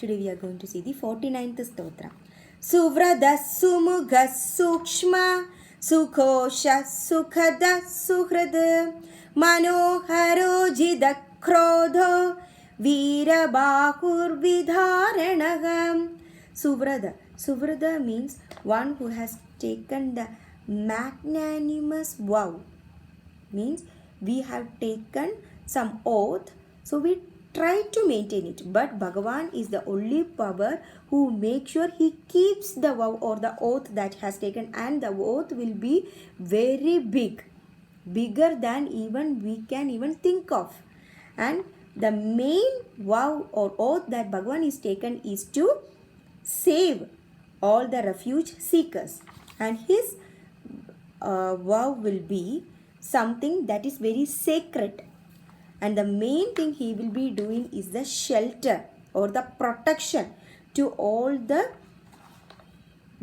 Today we are going to see the 49th Sthothram. Suvratah, Sumukhah, Sookshmah, Sughoshah, Sukhadah, Suhrit, Manoharo, jita-krodho, veerabaahurvidaaranah. Suvratah. Suvratah means one who has taken the magnanimous vow. Means we have taken some oath, so we try to maintain it, but Bhagavan is the only power who makes sure he keeps the vow or the oath that has taken, and the oath will be very bigger than even we can even think of. And the main vow or oath that Bhagavan is taken is to save all the refuge seekers, and his vow will be something that is very sacred, and the main thing he will be doing is the shelter or the protection to all the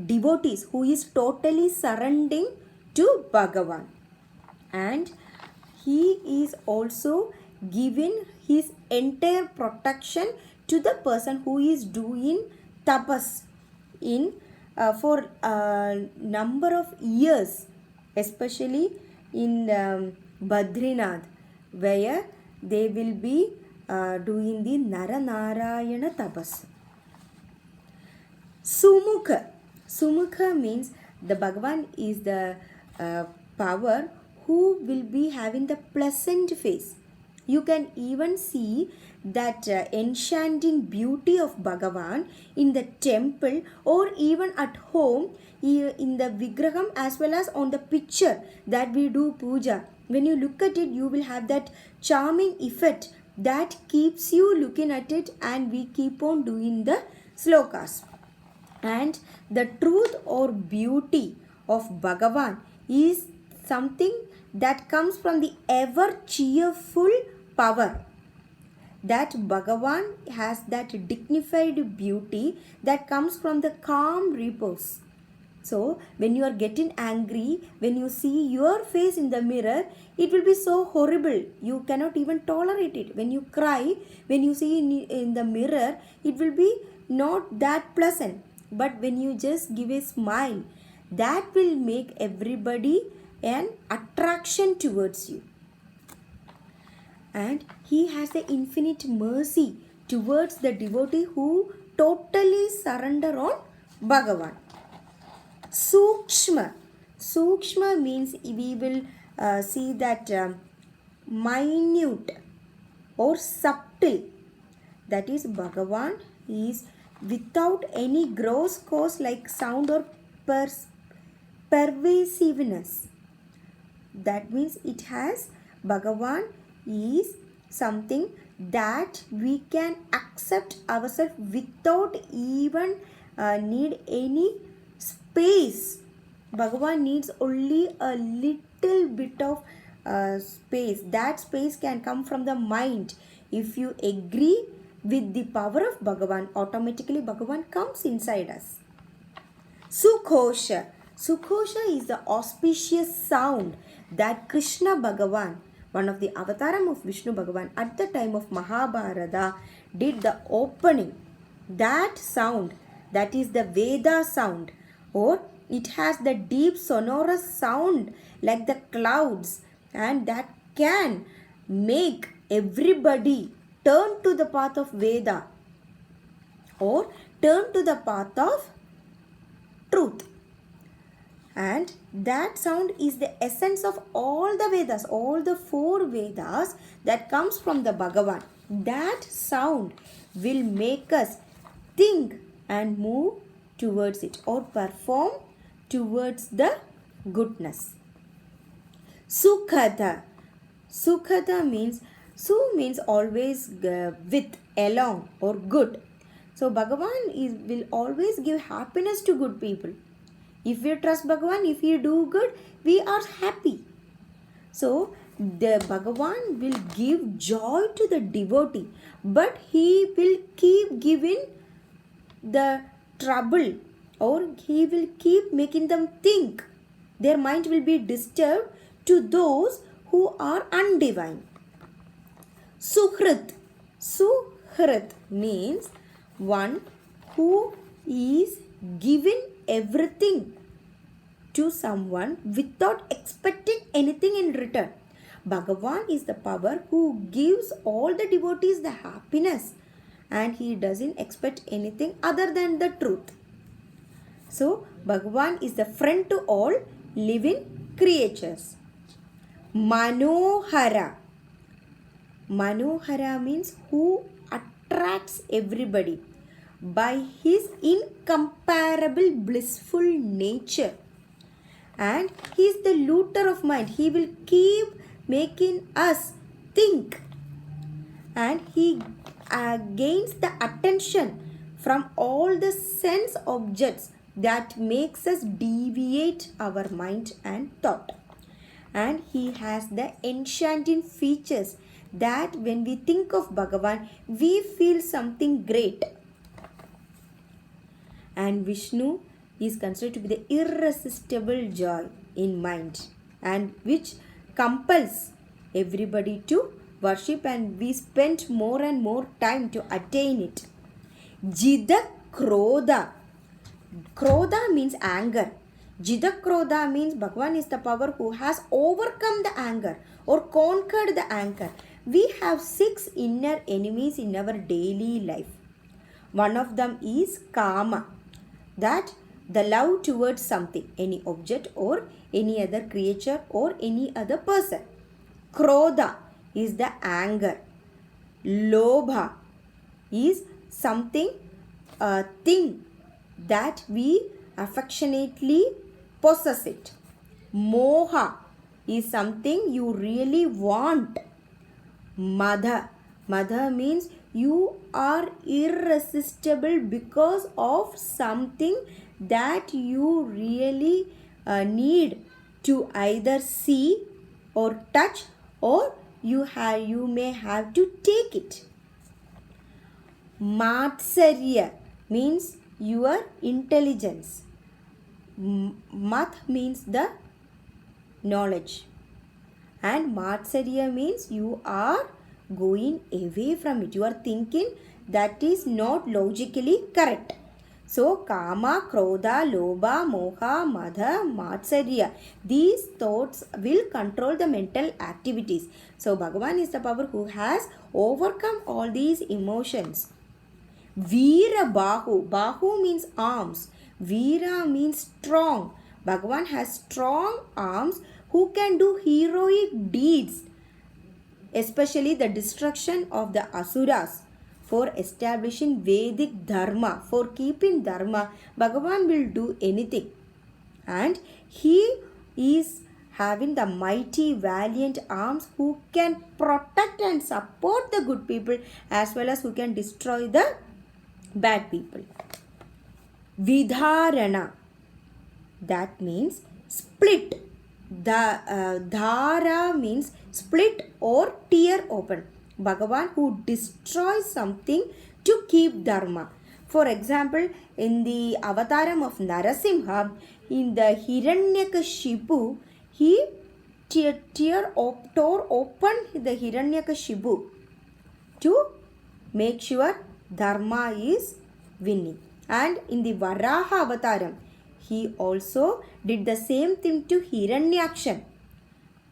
devotees who is totally surrendering to Bhagavan. And he is also giving his entire protection to the person who is doing tapas in for a number of years, especially in Badrinath, where they will be doing the Naranarayana tapas. Sumukhah. Sumukhah means the Bhagavan is the power who will be having the pleasant face. You can even see that enchanting beauty of Bhagavan in the temple or even at home in the Vigraham as well as on the picture that we do puja. When you look at it, you will have that charming effect that keeps you looking at it, and we keep on doing the slokas. And the truth or beauty of Bhagavan is something that comes from the ever cheerful power. That Bhagavan has that dignified beauty that comes from the calm repose. So, when you are getting angry, when you see your face in the mirror, it will be so horrible. You cannot even tolerate it. When you cry, when you see in the mirror, it will be not that pleasant. But when you just give a smile, that will make everybody an attraction towards you. And he has the infinite mercy towards the devotee who totally surrender on Bhagavan. Sookshmah. Sookshmah means we will see that minute or subtle. That is, Bhagavan is without any gross cause like sound or pervasiveness. That means it has, Bhagavan is something that we can accept ourselves without even need any space. Bhagavan needs only a little bit of space. That space can come from the mind. If you agree with the power of Bhagavan, automatically Bhagavan comes inside us. Sukhoshah. Sughoshah is the auspicious sound that Krishna Bhagavan, one of the avataram of Vishnu Bhagavan, at the time of Mahabharata did the opening. That sound, that is the Veda sound, or it has the deep sonorous sound like the clouds, and that can make everybody turn to the path of Veda or turn to the path of truth. And that sound is the essence of all the Vedas, all the 4 Vedas that comes from the Bhagavan. That sound will make us think and move towards it or perform towards the goodness. Sukhadah. Sukhadah means, Su means always with, along or good. So Bhagavan will always give happiness to good people. If we trust Bhagavan, if we do good, we are happy. So the Bhagavan will give joy to the devotee, but he will keep giving the trouble, or he will keep making them think. Their mind will be disturbed to those who are undivine. Suhrit. Suhrit means one who is giving everything to someone without expecting anything in return. Bhagavan is the power who gives all the devotees the happiness, and he doesn't expect anything other than the truth. So, Bhagavan is the friend to all living creatures. Manoharah. Manoharah means who attracts everybody by his incomparable blissful nature. And he is the looter of mind. He will keep making us think. And he gains the attention from all the sense objects that makes us deviate our mind and thought. And he has the enchanting features that when we think of Bhagavan, we feel something great. And Vishnu is considered to be the irresistible joy in mind, and which compels everybody to worship, and we spend more and more time to attain it. Jita-krodho. Krodha means anger. Jita-krodha means Bhagavan is the power who has overcome the anger or conquered the anger. We have 6 inner enemies in our daily life. One of them is kama, that the love towards something, any object or any other creature or any other person. Krodha is the anger. Lobha is something, a thing that we affectionately possess it. Moha is something you really want. Madha. Madha means you are irresistible because of something that you really need to either see or touch, or you may have to take it. Matsarya means your intelligence. Mat means the knowledge, and Matsarya means you are going away from it. You are thinking that is not logically correct. So, Kama, Krodha, Lobha, Moha, Madha, Matsarya. These thoughts will control the mental activities. So, Bhagavan is the power who has overcome all these emotions. Veerabaahuh. Bahu means arms. Veera means strong. Bhagavan has strong arms who can do heroic deeds, especially the destruction of the asuras. For establishing Vedic Dharma, for keeping Dharma, Bhagavan will do anything. And he is having the mighty valiant arms who can protect and support the good people, as well as who can destroy the bad people. Vidaaranah, that means split. The dhara means split or tear open. Bhagavan who destroys something to keep dharma. For example, in the avataram of Narasimha, in the Hiranyakashipu, he tore open the Hiranyakashipu to make sure dharma is winning. And in the Varaha avataram, he also did the same thing to Hiranyakshan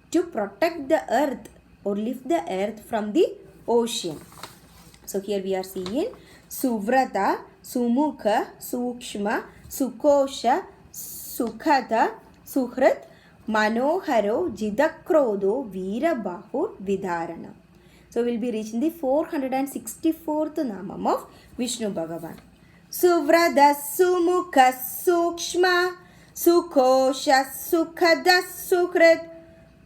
to protect the earth or lift the earth from the ocean. So here we are seeing Suvratah, Sumukhah, Sookshmah, Sughoshah, Sukhadah, Suhrit, Manoharo, jita-krodho, veerabaahurvidaaranah. So we will be reaching the 464th Namam of Vishnu Bhagavan. Suvratah, Sumukhah, Sookshmah, Sughoshah, Sukhadah, Suhrit,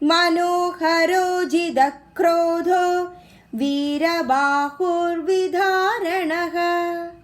Manoharo, jita-krodho, veerabaahurvidaaranah.